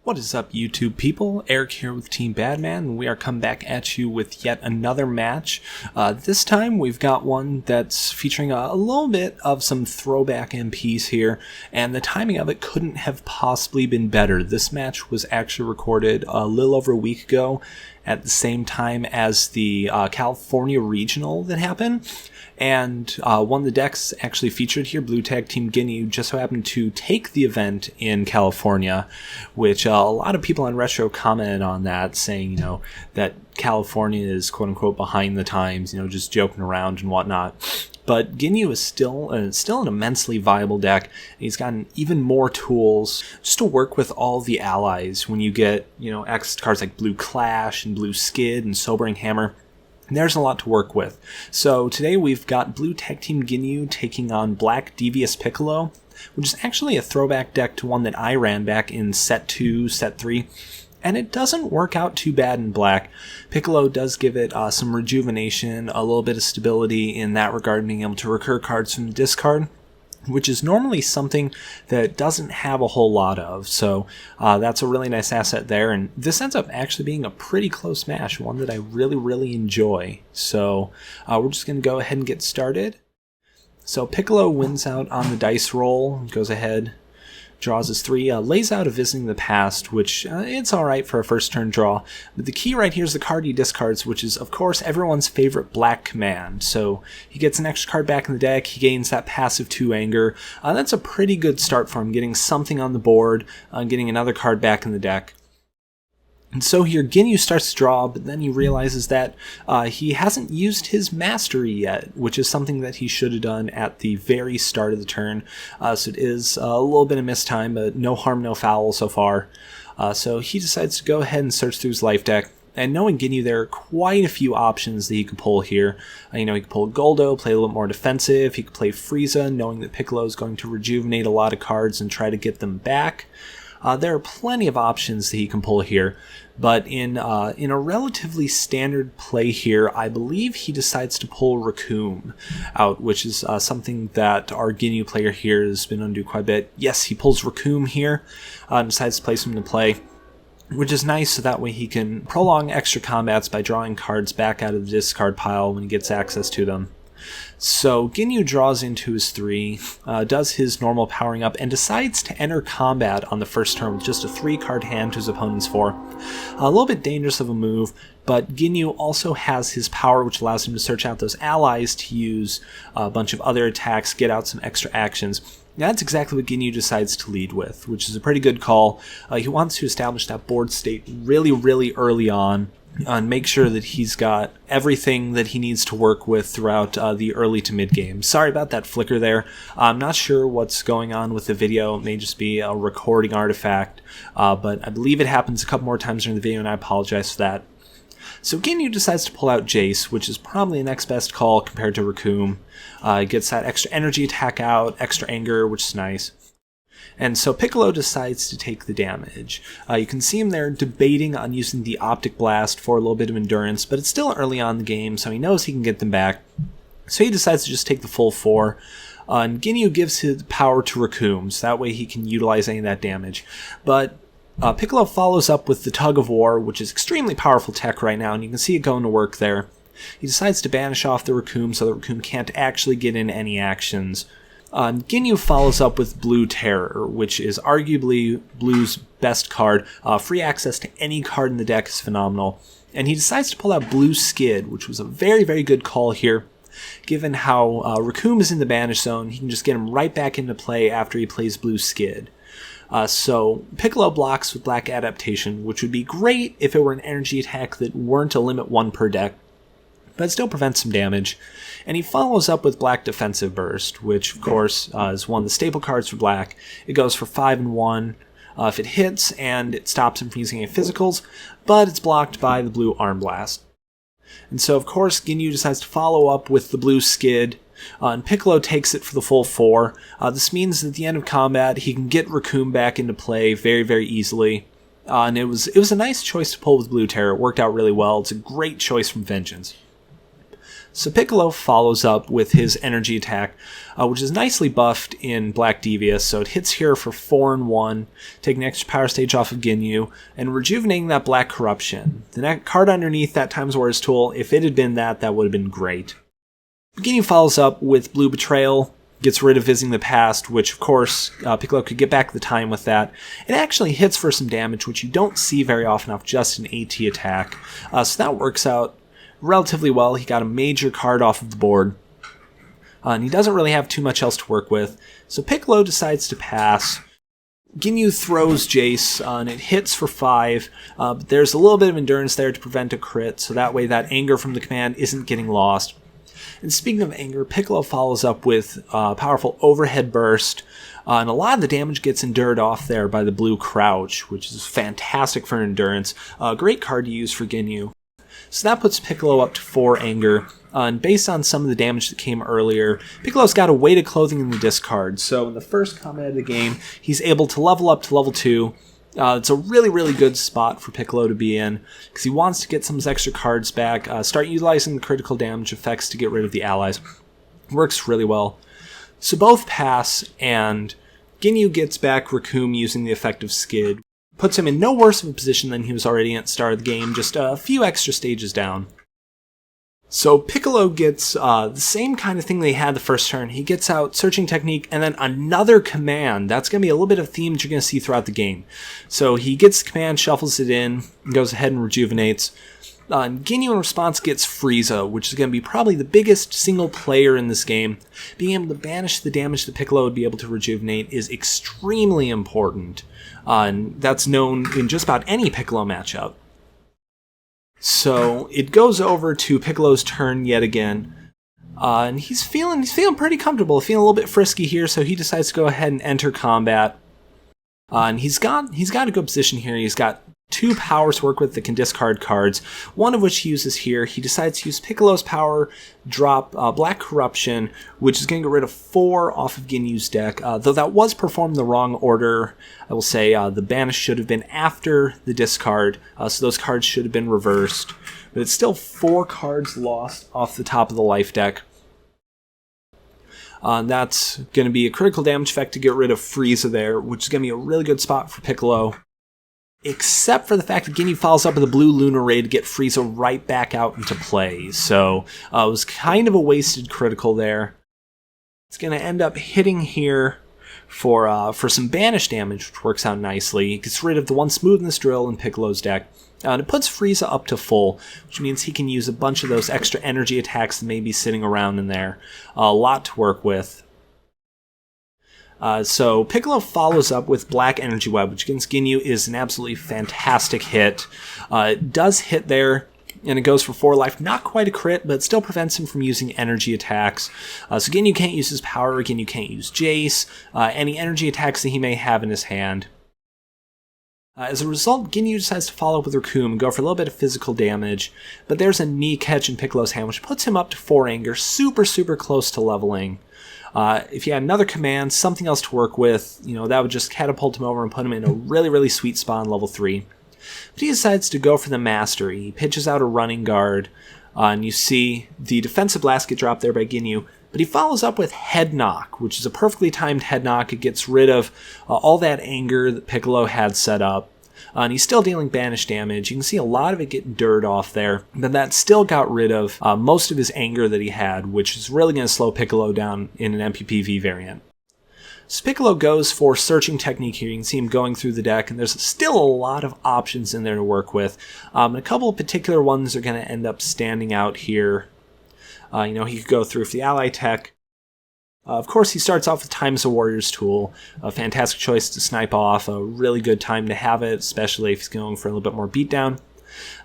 What is up, YouTube people? Eric here with Team Badman, and we are coming back at you with yet another match. This time we've got one that's featuring a little bit of some throwback MPs here, and the timing of it couldn't have possibly been better. This match was actually recorded a little over a week ago at the same time as the California Regional that happened. And one of the decks actually featured here, Blue Tag Team Ginyu, just so happened to take the event in California, which a lot of people on Retro commented on that, saying, that California is quote-unquote behind the times, just joking around and whatnot. But Ginyu is still an immensely viable deck. He's gotten even more tools just to work with all the allies when you get, X cards like Blue Clash and Blue Skid and Sobering Hammer. There's a lot to work with. So today we've got Blue Tag Team Ginyu taking on Black Devious Piccolo, which is actually a throwback deck to one that I ran back in Set 2, Set 3, and it doesn't work out too bad in black. Piccolo does give it some rejuvenation, a little bit of stability in that regard, being able to recur cards from the discard, which is normally something that doesn't have a whole lot of. So that's a really nice asset there. And this ends up actually being a pretty close match, one that I really, really enjoy. So we're just going to go ahead and get started. So Piccolo wins out on the dice roll, goes ahead, draws his 3, lays out a Visiting the Past, which it's alright for a first turn draw. But the key right here is the card he discards, which is, of course, everyone's favorite Black Command. So he gets an extra card back in the deck, he gains that passive 2 anger. That's a pretty good start for him, getting something on the board, getting another card back in the deck. And so here, Ginyu starts to draw, but then he realizes that he hasn't used his Mastery yet, which is something that he should have done at the very start of the turn. So it is a little bit of mistime, but no harm, no foul so far. So he decides to go ahead and search through his life deck. And knowing Ginyu, there are quite a few options that he could pull here. He could pull Goldo, play a little bit more defensive. He could play Frieza, knowing that Piccolo is going to rejuvenate a lot of cards and try to get them back. There are plenty of options that he can pull here, but in a relatively standard play here, I believe he decides to pull Raccoon out, which is something that our Ginyu player here has been able to do quite a bit. Yes, he pulls Raccoon here, and decides to place him into play, which is nice, so that way he can prolong extra combats by drawing cards back out of the discard pile when he gets access to them. So Ginyu draws into his 3, does his normal powering up, and decides to enter combat on the first turn with just a 3-card hand to his opponent's 4. A little bit dangerous of a move, but Ginyu also has his power, which allows him to search out those allies to use a bunch of other attacks, get out some extra actions. Now, that's exactly what Ginyu decides to lead with, which is a pretty good call. He wants to establish that board state really, really early on, and make sure that he's got everything that he needs to work with throughout the early to mid game. Sorry about that flicker there. I'm not sure what's going on with the video. It may just be a recording artifact, but I believe it happens a couple more times during the video, and I apologize for that. So Ginyu decides to pull out Jace, which is probably the next best call compared to Raccoon. Gets that extra energy attack out, extra anger, which is nice. And so Piccolo decides to take the damage. You can see him there debating on using the Optic Blast for a little bit of endurance, but it's still early on in the game, so he knows he can get them back. So he decides to just take the full 4. And Ginyu gives his power to Raccoon, so that way he can utilize any of that damage. But Piccolo follows up with the Tug of War, which is extremely powerful tech right now, and you can see it going to work there. He decides to banish off the Raccoon so the Raccoon can't actually get in any actions. Ginyu follows up with Blue Terror, which is arguably Blue's best card. Free access to any card in the deck is phenomenal. And he decides to pull out Blue Skid, which was a very, very good call here. Given how Raccoon is in the banish zone, he can just get him right back into play after he plays Blue Skid. So Piccolo blocks with Black Adaptation, which would be great if it were an energy attack that weren't a limit 1 per deck, but it still prevents some damage. And he follows up with Black Defensive Burst, which, of course, is one of the staple cards for Black. It goes for 5 and 1 if it hits, and it stops him from using any physicals, but it's blocked by the Blue Arm Blast. And so, of course, Ginyu decides to follow up with the Blue Skid, and Piccolo takes it for the full 4. This means that at the end of combat, he can get Raccoon back into play very, very easily. And it was a nice choice to pull with Blue Terror. It worked out really well. It's a great choice from Vengeance. So Piccolo follows up with his energy attack, which is nicely buffed in Black Devious, so it hits here for 4 and 1, taking an extra power stage off of Ginyu, and rejuvenating that Black Corruption. The next card underneath that Times Warriors tool, if it had been that would have been great. Ginyu follows up with Blue Betrayal, gets rid of Visiting the Past, which of course Piccolo could get back the time with that. It actually hits for some damage, which you don't see very often off just an AT attack, so that works out relatively well. He got a major card off of the board, and he doesn't really have too much else to work with, so Piccolo decides to pass. Ginyu throws Jace, and it hits for 5, but there's a little bit of endurance there to prevent a crit, so that way that anger from the command isn't getting lost. And speaking of anger, Piccolo follows up with a powerful overhead burst, and a lot of the damage gets endured off there by the blue crouch, which is fantastic for endurance. A great card to use for Ginyu. So that puts Piccolo up to 4 anger, and based on some of the damage that came earlier, Piccolo's got a weighted clothing in the discard, so in the first combat of the game, he's able to level up to level 2. It's a really good spot for Piccolo to be in, because he wants to get some of his extra cards back, start utilizing the critical damage effects to get rid of the allies. Works really well. So both pass, and Ginyu gets back Raccoon using the effect of Skid. Puts him in no worse of a position than he was already at the start of the game, just a few extra stages down. So Piccolo gets the same kind of thing they had the first turn. He gets out Searching Technique and then another command. That's going to be a little bit of a theme that you're going to see throughout the game. So he gets the command, shuffles it in, goes ahead and rejuvenates. And Ginyu in response gets Frieza, which is going to be probably the biggest single player in this game. Being able to banish the damage that Piccolo would be able to rejuvenate is extremely important. And that's known in just about any Piccolo matchup. So it goes over to Piccolo's turn yet again, and he's feeling pretty comfortable, feeling a little bit frisky here. So he decides to go ahead and enter combat, and he's got a good position here. He's got 2 powers to work with that can discard cards, one of which he uses here. He decides to use Piccolo's power, drop Black Corruption, which is going to get rid of 4 off of Ginyu's deck, though that was performed in the wrong order. I will say the banish should have been after the discard, so those cards should have been reversed. But it's still 4 cards lost off the top of the life deck. That's going to be a critical damage effect to get rid of Frieza there, which is going to be a really good spot for Piccolo. Except for the fact that Ginyu follows up with a blue Lunar Ray to get Frieza right back out into play. So it was kind of a wasted critical there. It's going to end up hitting here for some banish damage, which works out nicely. It gets rid of the 1 Smoothness Drill in Piccolo's deck. And it puts Frieza up to full, which means he can use a bunch of those extra energy attacks that may be sitting around in there. A lot to work with. So Piccolo follows up with Black Energy Web, which against Ginyu is an absolutely fantastic hit. It does hit there, and it goes for 4 life. Not quite a crit, but it still prevents him from using energy attacks. So Ginyu can't use his power, Ginyu can't use Jace, any energy attacks that he may have in his hand. As a result, Ginyu decides to follow up with Raccoon and go for a little bit of physical damage, but there's a knee catch in Piccolo's hand, which puts him up to 4 anger, super close to leveling. If you had another command, something else to work with, that would just catapult him over and put him in a really sweet spot on level 3. But he decides to go for the Mastery. He pitches out a Running Guard, and you see the defensive blast get dropped there by Ginyu, but he follows up with Head Knock, which is a perfectly timed Head Knock. It gets rid of all that anger that Piccolo had set up. And he's still dealing banish damage. You can see a lot of it getting dirt off there, but that still got rid of most of his anger that he had, which is really going to slow Piccolo down in an MPPV variant. So Piccolo goes for Searching Technique here. You can see him going through the deck, and there's still a lot of options in there to work with. And a couple of particular ones are going to end up standing out here. He could go through for the ally tech. Of course, he starts off with Times of Warriors tool, a fantastic choice to snipe off, a really good time to have it, especially if he's going for a little bit more beatdown.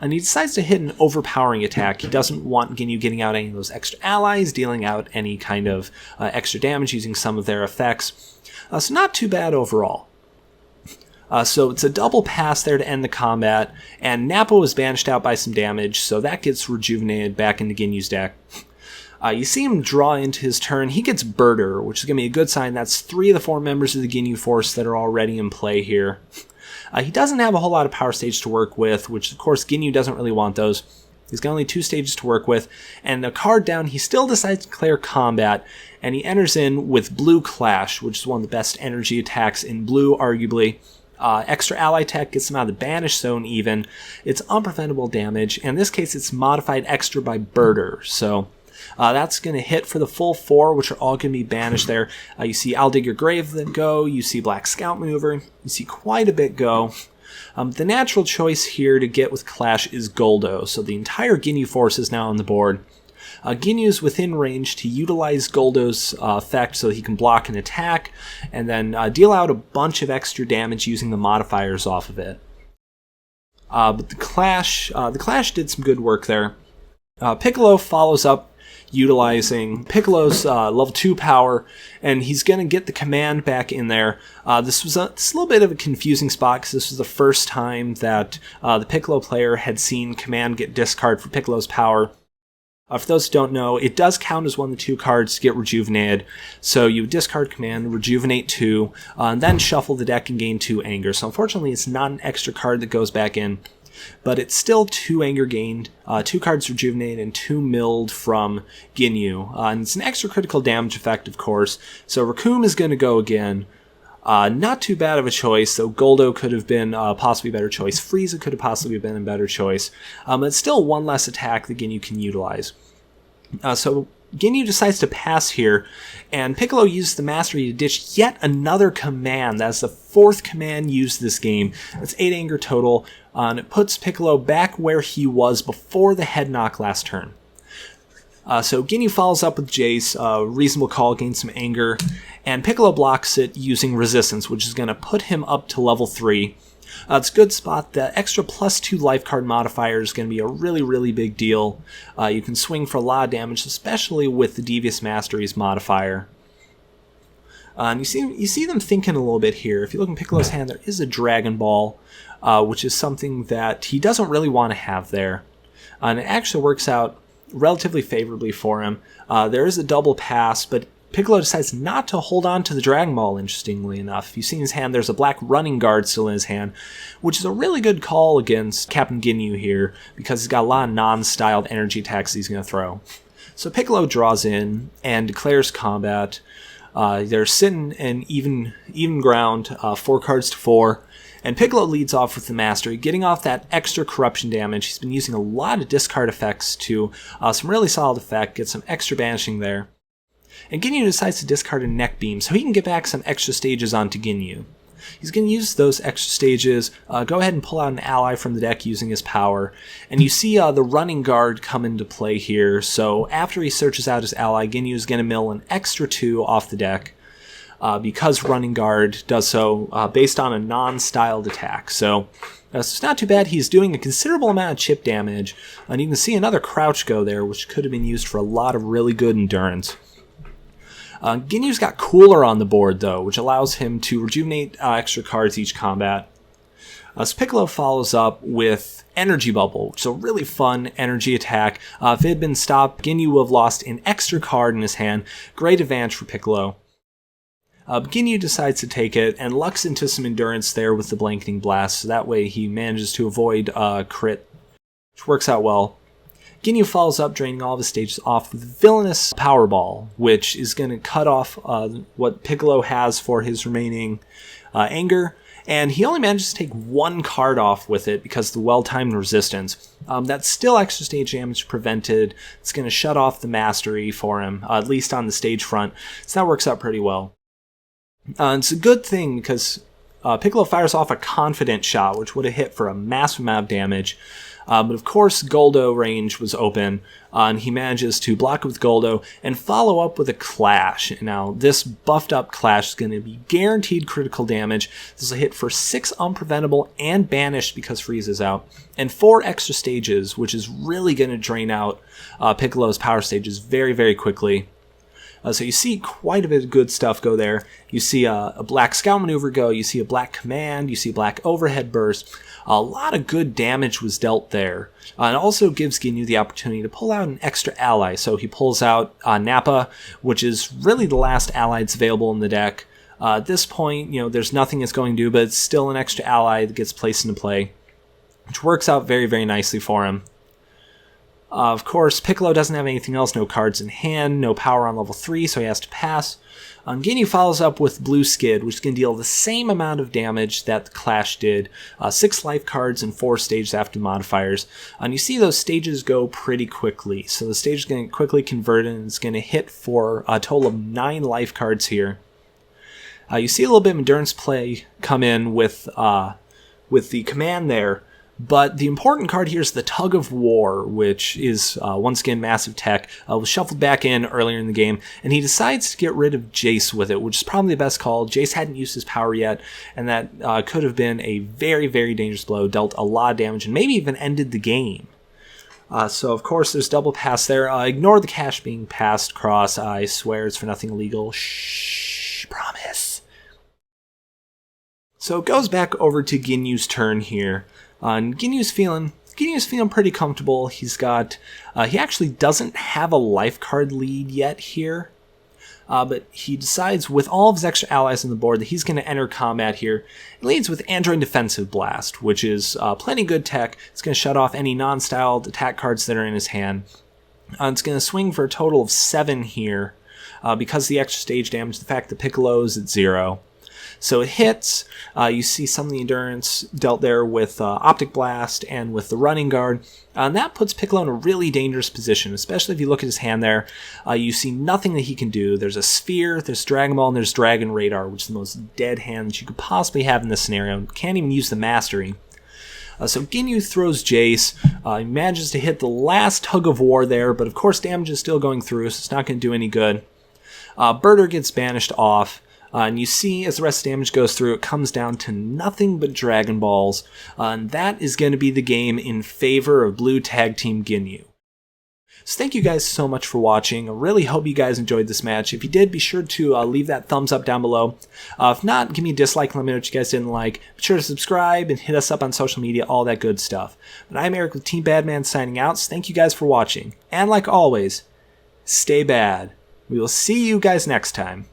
And he decides to hit an overpowering attack. He doesn't want Ginyu getting out any of those extra allies, dealing out any kind of extra damage using some of their effects. So not too bad overall. So it's a double pass there to end the combat, and Nappa was banished out by some damage, so that gets rejuvenated back into Ginyu's deck. You see him draw into his turn. He gets Birder, which is going to be a good sign. That's 3 of the 4 members of the Ginyu Force that are already in play here. He doesn't have a whole lot of power stage to work with, which of course Ginyu doesn't really want those. He's got only 2 stages to work with, and the card down, he still decides to declare combat, and he enters in with Blue Clash, which is one of the best energy attacks in blue, arguably. Extra ally tech gets him out of the banish zone even. It's unpreventable damage, and in this case it's modified extra by Birder, so that's going to hit for the full 4, which are all going to be banished there. You see I'll Dig Your Grave go, you see Black Scout Maneuver, you see quite a bit go. The natural choice here to get with Clash is Goldo, so the entire Ginyu force is now on the board. Ginyu's within range to utilize Goldo's effect so he can block an attack, and then deal out a bunch of extra damage using the modifiers off of it. But the Clash did some good work there. Piccolo follows up utilizing Piccolo's level 2 power, and he's going to get the command back in there. This was a little bit of a confusing spot because this was the first time that the Piccolo player had seen command get discard for Piccolo's power. For those who don't know, it does count as one of the 2 cards to get rejuvenated, so you discard command, rejuvenate 2, and then shuffle the deck and gain 2 anger. So unfortunately it's not an extra card that goes back in, but it's still 2 anger gained, 2 cards rejuvenated, and 2 milled from Ginyu. And it's an extra critical damage effect, of course, so Raccoon is going to go again. Not too bad of a choice, though Goldo could have been possibly a better choice. Frieza could have possibly been a better choice. It's still 1 less attack that Ginyu can utilize. So Ginyu decides to pass here, and Piccolo uses the Mastery to ditch yet another command. That's the 4th command used this game. That's 8 anger total, and it puts Piccolo back where he was before the head knock last turn. So Ginyu follows up with Jace, reasonable call, gains some anger, and Piccolo blocks it using resistance, which is going to put him up to level 3. It's a good spot. The extra +2 life card modifier is going to be a really, really big deal. You can swing for a lot of damage, especially with the Devious Masteries modifier. And you see them thinking a little bit here. If you look in Piccolo's hand, there is a Dragon Ball, which is something that he doesn't really want to have there. And it actually works out relatively favorably for him. There is a double pass, but Piccolo decides not to hold on to the Dragon Ball, interestingly enough. If you see in his hand, there's a black running guard still in his hand, which is a really good call against Captain Ginyu here, because he's got a lot of non-styled energy attacks he's going to throw. So Piccolo draws in and declares combat. They're sitting in even ground, 4 cards to 4. And Piccolo leads off with the Mastery, getting off that extra corruption damage. He's been using a lot of discard effects to some really solid effect, get some extra banishing there. And Ginyu decides to discard a Neck Beam so he can get back some extra stages onto Ginyu. He's going to use those extra stages, go ahead and pull out an ally from the deck using his power. And you see the Running Guard come into play here, so after he searches out his ally, Ginyu is going to mill an extra 2 off the deck. Because Running Guard does so based on a non-styled attack. So it's not too bad. He's doing a considerable amount of chip damage, and you can see another Crouch go there, which could have been used for a lot of really good endurance. Ginyu's got Cooler on the board, though, which allows him to rejuvenate extra cards each combat. So Piccolo follows up with Energy Bubble, which is a really fun energy attack. If it had been stopped, Ginyu would have lost an extra card in his hand. Great advantage for Piccolo. Ginyu decides to take it and lucks into some endurance there with the Blanketing Blast, so that way he manages to avoid crit, which works out well. Ginyu follows up, draining all of his stages off with Villainous Powerball, which is going to cut off what Piccolo has for his remaining anger, and he only manages to take 1 card off with it because of the well-timed resistance. That's still extra stage damage prevented. It's going to shut off the Mastery for him, at least on the stage front, so that works out pretty well. It's a good thing because Piccolo fires off a Confident Shot, which would have hit for a massive amount of damage. But of course, Goldo range was open, and he manages to block it with Goldo and follow up with a Clash. Now, this buffed up Clash is going to be guaranteed critical damage. This will hit for 6 unpreventable and banished because Frieza's out, and 4 extra stages, which is really going to drain out Piccolo's power stages very, very quickly. So you see quite a bit of good stuff go there. You see a Black Scout Maneuver go, you see a Black Command, you see Black Overhead Burst. A lot of good damage was dealt there. And it also gives Ginyu the opportunity to pull out an extra ally. So he pulls out Nappa, which is really the last ally that's available in the deck. At this point, there's nothing it's going to do, but it's still an extra ally that gets placed into play, which works out very, very nicely for him. Of course, Piccolo doesn't have anything else, no cards in hand, no power on level 3, so he has to pass. Ginyu follows up with Blue Skid, which can deal the same amount of damage that the Clash did, 6 life cards and 4 stages after modifiers. And you see those stages go pretty quickly, so the stage is going to quickly convert and it's going to hit for a total of 9 life cards here. You see a little bit of endurance play come in with the command there. But the important card here is the Tug of War, which is, once again, massive tech. Was shuffled back in earlier in the game, and he decides to get rid of Jace with it, which is probably the best call. Jace hadn't used his power yet, and that could have been a very, very dangerous blow, dealt a lot of damage, and maybe even ended the game. So, of course, there's double pass there. Ignore the cash being passed across. I swear it's for nothing illegal. Shh, promise. So it goes back over to Ginyu's turn here. And Ginyu's feeling pretty comfortable. He's got, he actually doesn't have a life card lead yet here, but he decides with all of his extra allies on the board that he's going to enter combat here. He leads with Android Defensive Blast, which is plenty good tech. It's going to shut off any non-styled attack cards that are in his hand. It's going to swing for a total of 7 here, because of the extra stage damage, the fact that Piccolo's at 0. So it hits. You see some of the endurance dealt there with Optic Blast and with the Running Guard. And that puts Piccolo in a really dangerous position, especially if you look at his hand there. You see nothing that he can do. There's a Sphere, there's Dragon Ball, and there's Dragon Radar, which is the most dead hand that you could possibly have in this scenario. Can't even use the Mastery. So Ginyu throws Jace. He manages to hit the last Tug of War there, but of course damage is still going through, so it's not going to do any good. Birder gets banished off. And you see, as the rest of the damage goes through, it comes down to nothing but Dragon Balls. And that is going to be the game in favor of Blue Tag Team Ginyu. So thank you guys so much for watching. I really hope you guys enjoyed this match. If you did, be sure to leave that thumbs up down below. If not, give me a dislike and let me know what you guys didn't like. Be sure to subscribe and hit us up on social media, all that good stuff. But I'm Eric with Team Badman signing out, so thank you guys for watching. And like always, stay bad. We will see you guys next time.